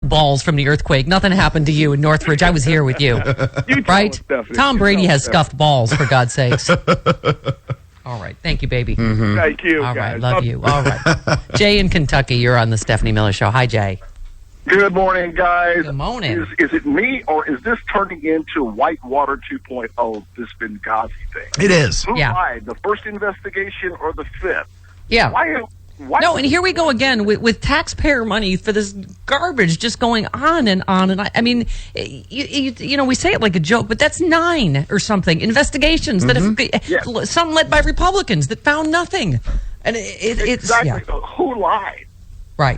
balls from the earthquake. Nothing happened to you in Northridge. I was here with you. Right? Tom Brady has scuffed balls, for God's sakes. All right. Thank you, baby. Mm-hmm. Thank you, All guys. right. Love you. All right. Jay in Kentucky, you're on the Stephanie Miller Show. Hi, Jay. Good morning, guys. Good morning. Is it me, or is this turning into Whitewater 2.0, this Benghazi thing? It is. Who lied, the first investigation or the fifth? Yeah. Why no, and here we go again with taxpayer money for this garbage just going on and on. And I mean, you know, we say it like a joke, but that's 9 or something investigations that have some led by Republicans that found nothing. And it's exactly who lied. Right.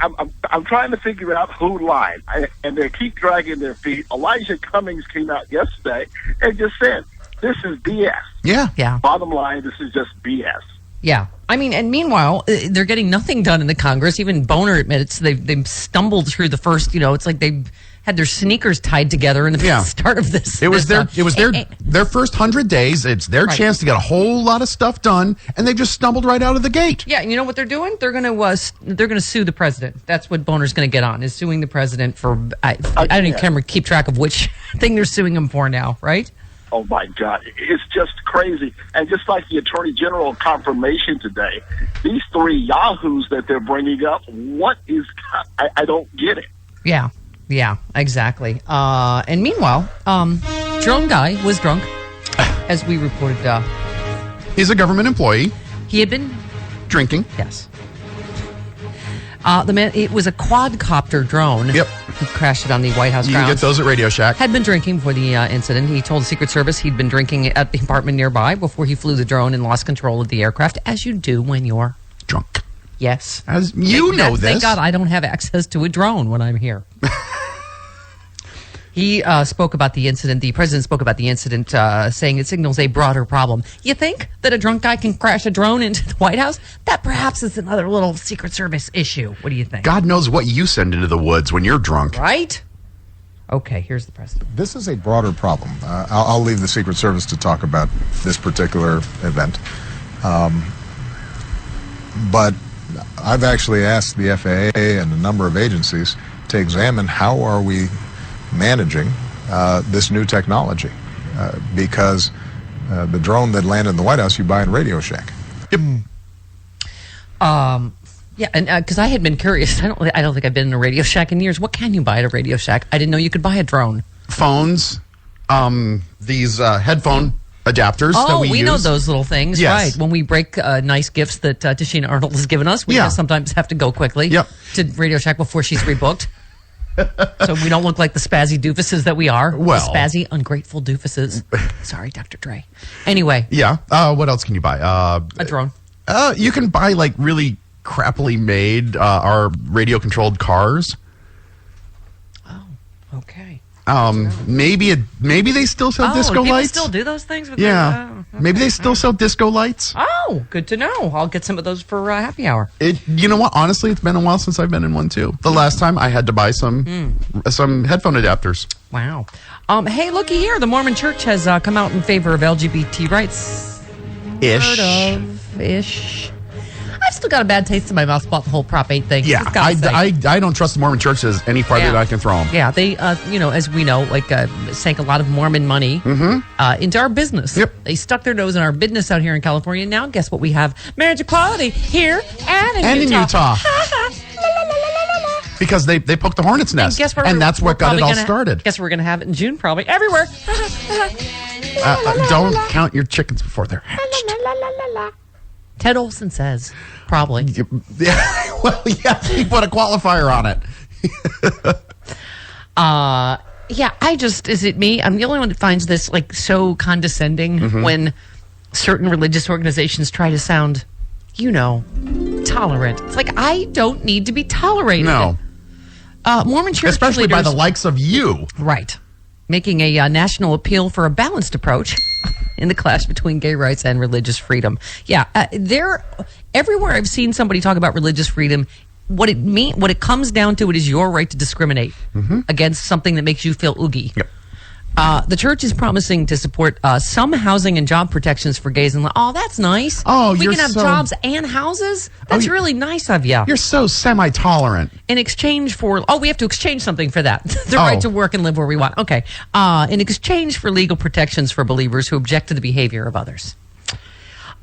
I'm trying to figure out who lied, and they keep dragging their feet. Elijah Cummings came out yesterday and just said, "This is BS." Yeah. Bottom line, this is just BS. Yeah. I mean, and meanwhile, they're getting nothing done in the Congress. Even Boner admits they've stumbled through the first, it's like they had their sneakers tied together in the start of this. It was their first 100 days. It's their chance to get a whole lot of stuff done, and they just stumbled right out of the gate. Yeah, and you know what they're doing? They're going to sue the president. That's what Boner's going to get on, is suing the president for I don't even keep track of which thing they're suing him for now, right? Oh, my God. It's just crazy. And just like the Attorney General confirmation today, these 3 yahoos that they're bringing up, what is... I don't get it. Yeah, exactly. And meanwhile, drone guy was drunk, as we reported. He's a government employee. He had been... drinking. Yes. The man, it was a quadcopter drone. Yep. He crashed it on the White House grounds. You can get those at Radio Shack. Had been drinking before the incident. He told the Secret Service he'd been drinking at the apartment nearby before he flew the drone and lost control of the aircraft, as you do when you're drunk. Yes. As you know this. Thank God I don't have access to a drone when I'm here. He spoke about the incident. The president spoke about the incident, saying it signals a broader problem. You think that a drunk guy can crash a drone into the White House? That perhaps is another little Secret Service issue. What do you think? God knows what you send into the woods when you're drunk. Right? Okay, here's the president. This is a broader problem. I'll leave the Secret Service to talk about this particular event. But I've actually asked the FAA and a number of agencies to examine how are we managing this new technology, because the drone that landed in the White House you buy in Radio Shack. Yep. Yeah, and because I had been curious, I don't think I've been in a Radio Shack in years. What can you buy at a Radio Shack? I didn't know you could buy a drone. Phones, these headphone adapters that we use. Oh, we know those little things, yes. Right? When we break nice gifts that Tashina Arnold has given us, we sometimes have to go quickly to Radio Shack before she's rebooked. So we don't look like the spazzy doofuses that we are. Well, the spazzy, ungrateful doofuses. Sorry, Dr. Dre. Anyway. Yeah. What else can you buy? A drone. You can buy like really crappily made our radio-controlled cars. Oh, okay. Maybe they still sell disco people lights. Still do those things with okay. Maybe they still sell disco lights. Oh, good to know. I'll get some of those for happy hour. You know what? Honestly, it's been a while since I've been in one too. The last time I had to buy some headphone adapters. Wow. Hey, looky here. The Mormon Church has come out in favor of LGBT rights. Ish. I've still got a bad taste in my mouth about the whole Prop 8 thing. Yeah, I don't trust the Mormon Church as any farther than I can throw them. Yeah, they, as we know, sank a lot of Mormon money into our business. Yep. They stuck their nose in our business out here in California. Now, guess what we have? Marriage equality here and in Utah. Because they poked the hornet's nest. And that's what got it all started. Guess we're going to have it in June, probably. Everywhere. Don't count your chickens before they're hatched. Ted Olson says, probably. Yeah, well, yeah, he put a qualifier on it. Is it me? I'm the only one that finds this so condescending when certain religious organizations try to sound, tolerant. It's like, I don't need to be tolerated. No. Mormon Church especially leaders, by the likes of you. Right. Making a national appeal for a balanced approach in the clash between gay rights and religious freedom. Yeah, everywhere I've seen somebody talk about religious freedom, what it comes down to, it is your right to discriminate against something that makes you feel oogie. Yep. The church is promising to support some housing and job protections for gays and oh, that's nice. Oh, we you're can have so- jobs and houses. That's really nice of you. You're so semi-tolerant. In exchange for we have to exchange something for that. The right to work and live where we want. Okay. In exchange for legal protections for believers who object to the behavior of others.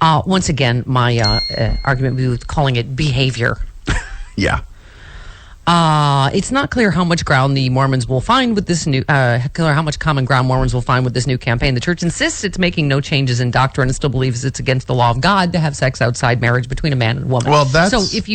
Once again, my argument would be with calling it behavior. Yeah. It's not clear how much ground the Mormons will find with this new, how much common ground Mormons will find with this new campaign. The church insists it's making no changes in doctrine and still believes it's against the law of God to have sex outside marriage between a man and a woman. Well, that's... So if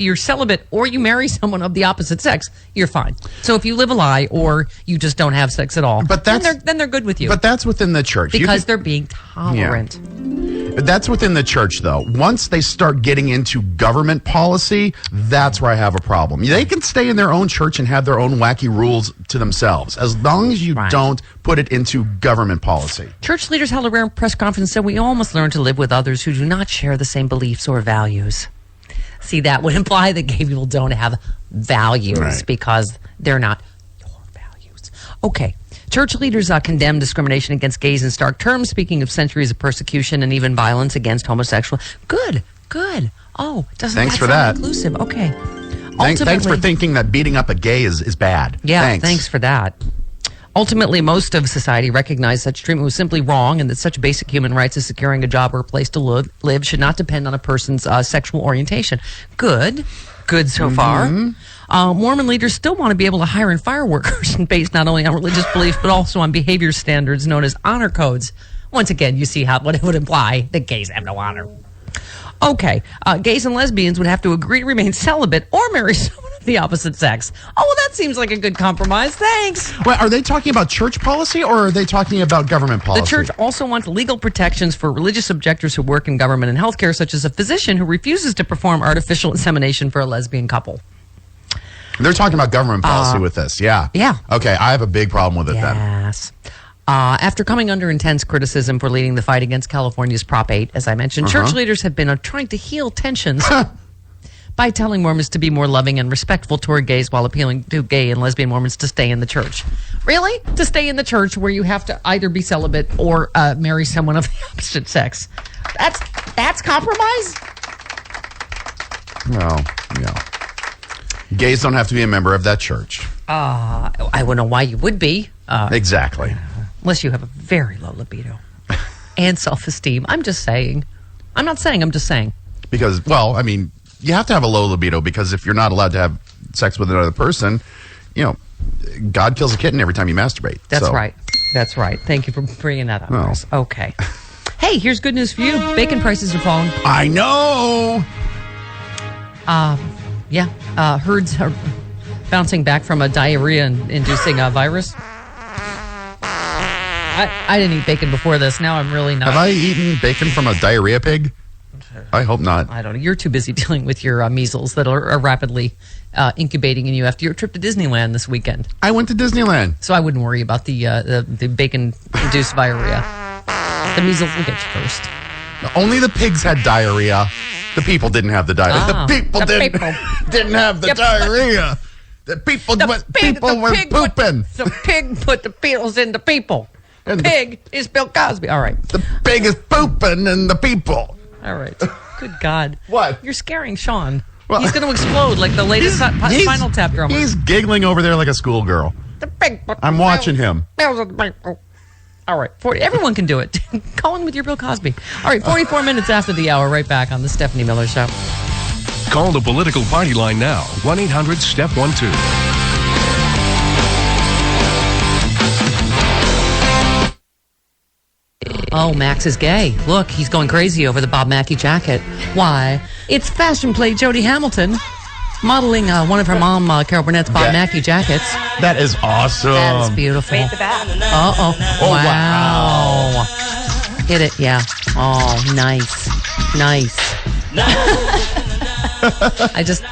you're celibate or you marry someone of the opposite sex, you're fine. So if you live a lie or you just don't have sex at all, but then they're good with you. But that's within the church. Because they're being tolerant. Yeah. That's within the church, though. Once they start getting into government policy, that's where I have a problem. They can stay in their own church and have their own wacky rules to themselves, as long as you don't put it into government policy. Church leaders held a rare press conference and said we all must learn to live with others who do not share the same beliefs or values. See, that would imply that gay people don't have values because they're not your values. Okay. Church leaders condemn discrimination against gays in stark terms, speaking of centuries of persecution and even violence against homosexuals. Good. Oh, Thanks for that. Inclusive. Okay. Thanks for thinking that beating up a gay is bad. Yeah, thanks for that. Ultimately, most of society recognized such treatment was simply wrong and that such basic human rights as securing a job or a place to live should not depend on a person's sexual orientation. Good so far. Mormon leaders still want to be able to hire and fire workers based not only on religious beliefs but also on behavior standards known as honor codes. Once again, you see what it would imply that gays have no honor. Okay, gays and lesbians would have to agree to remain celibate or marry someone of the opposite sex. Oh, well, that seems like a good compromise. Thanks. Well, are they talking about church policy or are they talking about government policy? The church also wants legal protections for religious objectors who work in government and healthcare, such as a physician who refuses to perform artificial insemination for a lesbian couple. They're talking about government policy with this, yeah. Yeah. Okay, I have a big problem with it then. Yes. After coming under intense criticism for leading the fight against California's Prop 8, as I mentioned, church leaders have been trying to heal tensions by telling Mormons to be more loving and respectful toward gays while appealing to gay and lesbian Mormons to stay in the church. Really? To stay in the church where you have to either be celibate or marry someone of the opposite sex. That's compromise? Well, yeah. Gays don't have to be a member of that church. I don't know why you would be. Exactly. Unless you have a very low libido and self-esteem. I'm just saying. I'm not saying, I'm just saying. Because, well, I mean, you have to have a low libido because if you're not allowed to have sex with another person, God kills a kitten every time you masturbate. That's right. That's right. Thank you for bringing that up, Chris. Okay. Hey, here's good news for you. Bacon prices are falling. I know. Herds are bouncing back from a diarrhea-inducing virus. I didn't eat bacon before this. Now I'm really not. Have I eaten bacon from a diarrhea pig? I hope not. I don't know. You're too busy dealing with your measles that are rapidly incubating in you after your trip to Disneyland this weekend. I went to Disneyland. So I wouldn't worry about the bacon-induced diarrhea. The measles will get you first. Only the pigs had diarrhea. The people didn't have the diarrhea. The people didn't have the diarrhea. The people were pooping. The pig put the Beatles in the people. The pig is Bill Cosby. All right. The pig is pooping in the people. All right. Good God. What? You're scaring Sean. Well, he's going to explode like the latest Spinal Tap drummer. He's giggling over there like a schoolgirl. The pig. I'm watching him. All right. Everyone can do it. Call in with your Bill Cosby. All right. 44 minutes after the hour. Right back on the Stephanie Miller Show. Call the political party line now. 1-800-STEP-12. Oh, Max is gay. Look, he's going crazy over the Bob Mackie jacket. Why? It's fashion plate Jody Hamilton modeling one of her mom, Carol Burnett's Bob Mackie jackets. That is awesome. That is beautiful. Wait, the back. Uh-oh. Oh, wow. Hit it, yeah. Oh, nice. I just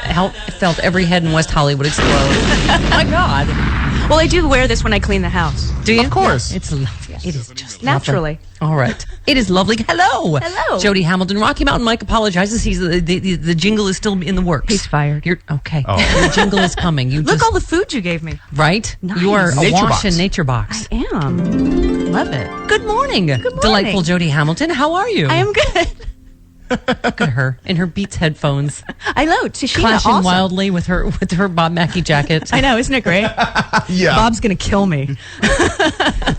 felt every head in West Hollywood explode. My God. Well, I do wear this when I clean the house. Do you? Of course. Yeah, it's lovely. Yes. It is just naturally. Lovely. All right. It is lovely. Hello. Hello. Jody Hamilton. Rocky Mountain Mike apologizes. The jingle is still in the works. He's fired. You're okay. Oh. The jingle is coming. You Look just, all the food you gave me. right? Nice. You are Nature awash box. in Nature Box. I am. Love it. Good morning. Good morning. Delightful Jody Hamilton. How are you? I am good. Look at her in her Beats headphones, I know. She's clashing awesome. wildly with her Bob Mackie jacket. I know. Isn't it great? Yeah. Bob's going to kill me.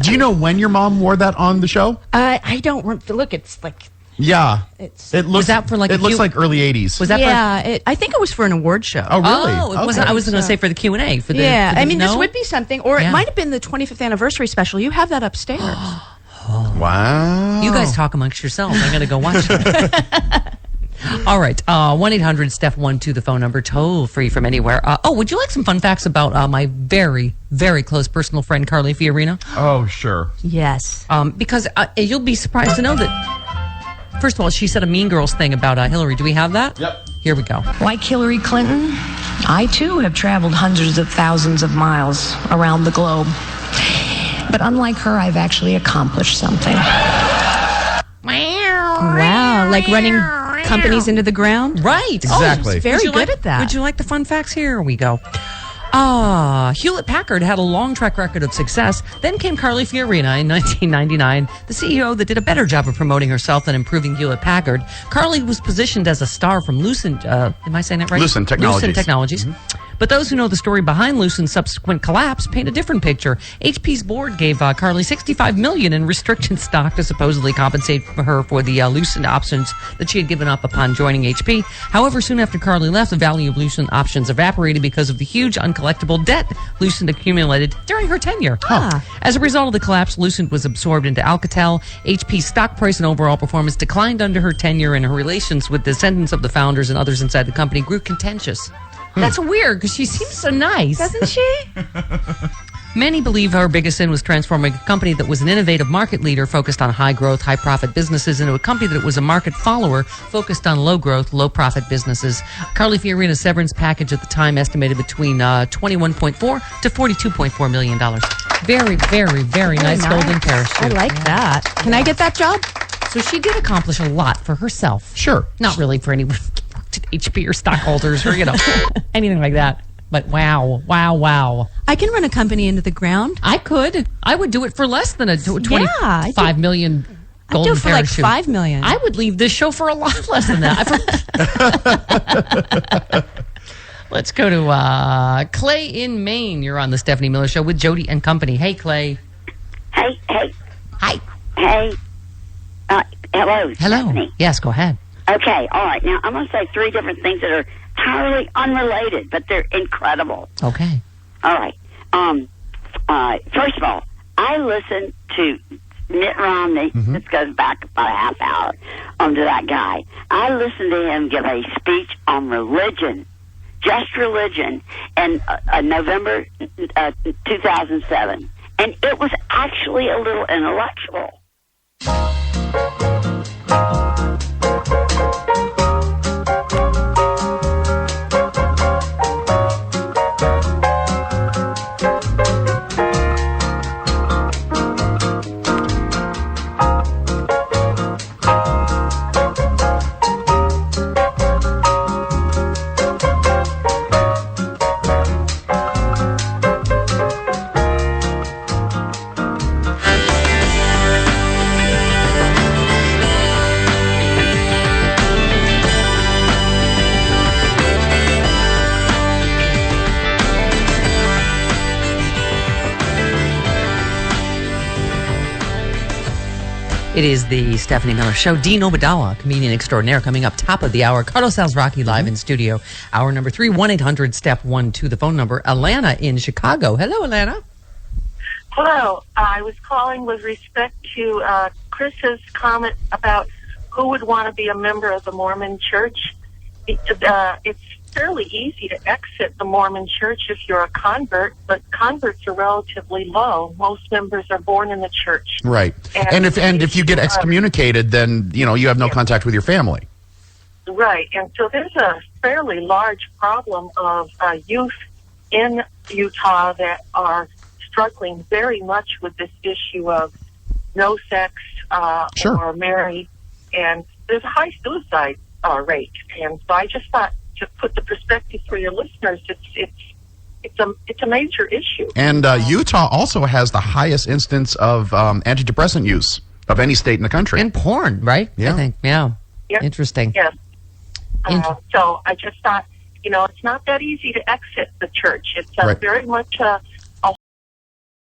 Do you know when your mom wore that on the show? I don't look. It's like Yeah. it's. It looks. that for like It a looks few- like early '80s. Was that Yeah, I think it was for an award show. Oh, really? Oh, it wasn't. I was going to say for the Q&A. For the, Yeah, for the, I mean, this no? would be something, or Yeah. it might have been the 25th anniversary special. You have that upstairs. Wow. You guys talk amongst yourselves. I'm going to go watch it. All right. 1-800-STEP-12, the phone number, toll free from anywhere. Would you like some fun facts about my very, very close personal friend, Carly Fiorina? Oh, sure. Yes. Because you'll be surprised to know that, first of all, she said a Mean Girls thing about Hillary. Do we have that? Yep. Here we go. Like Hillary Clinton, I too have traveled hundreds of thousands of miles around the globe. But unlike her, I've actually accomplished something. Wow, like running companies into the ground. Right. Exactly. Very Would you good like- at that. Would you like the fun facts? Here we go. Hewlett-Packard had a long track record of success. Then came Carly Fiorina in 1999, the CEO that did a better job of promoting herself than improving Hewlett-Packard. Carly was positioned as a star from Lucent, am I saying that right? Lucent Technologies. Lucent Technologies. But those who know the story behind Lucent's subsequent collapse paint a different picture. HP's board gave Carly $65 million in restricted stock to supposedly compensate her for the Lucent options that she had given up upon joining HP. However, soon after Carly left, the value of Lucent options evaporated because of the huge uncollectible debt Lucent accumulated during her tenure. As a result of the collapse, Lucent was absorbed into Alcatel. HP's stock price and overall performance declined under her tenure, and her relations with descendants of the founders and others inside the company grew contentious. That's weird because she seems so nice. Doesn't she? Many believe her biggest sin was transforming a company that was an innovative market leader focused on high growth, high profit businesses into a company that was a market follower focused on low growth, low profit businesses. Carly Fiorina's severance package at the time estimated between $21.4 to $42.4 million. Very, very, very nice golden parachute. I like that. Can I get that job? So she did accomplish a lot for herself. Sure. Not really for anyone who worked at HP or stockholders or, anything like that. But wow. I can run a company into the ground. I could. I would do it for less than a I do. $25 million I'd do golden it for like parachute. $5 million. I would leave this show for a lot less than that. Let's go to Clay in Maine. You're on the Stephanie Miller Show with Jody and Company. Hey, Clay. Hey. Hi. Hey. Hello. Stephanie. Yes, go ahead. Okay, all right. Now, I'm going to say three different things that are entirely unrelated, but they're incredible. Okay. All right. First of all, I listened to Mitt Romney. This goes back about a half hour to that guy. I listened to him give a speech on religion, just religion, in November 2007. And it was actually a little intellectual. It is the Stephanie Miller Show. Dean Obadawa, comedian extraordinaire, coming up top of the hour. Carlos Alzraki live in studio. Hour number 3, 1-800-STEP-12, the phone number. Alana in Chicago. Hello, Alana. Hello. I was calling with respect to Chris's comment about who would want to be a member of the Mormon Church. It's fairly easy to exit the Mormon Church if you're a convert, but converts are relatively low. Most members are born in the church. Right. And if you get excommunicated, then you have no contact with your family. Right. And so there's a fairly large problem of youth in Utah that are struggling very much with this issue of no sex, Sure. or married, and there's a high suicide rate. And so I just thought to put the perspective for your listeners, it's a major issue. And Utah also has the highest instance of antidepressant use of any state in the country. And porn, right? Yeah. I think. Yeah. Yep. Interesting. Yes. So I just thought, it's not that easy to exit the church. It's Right. very much a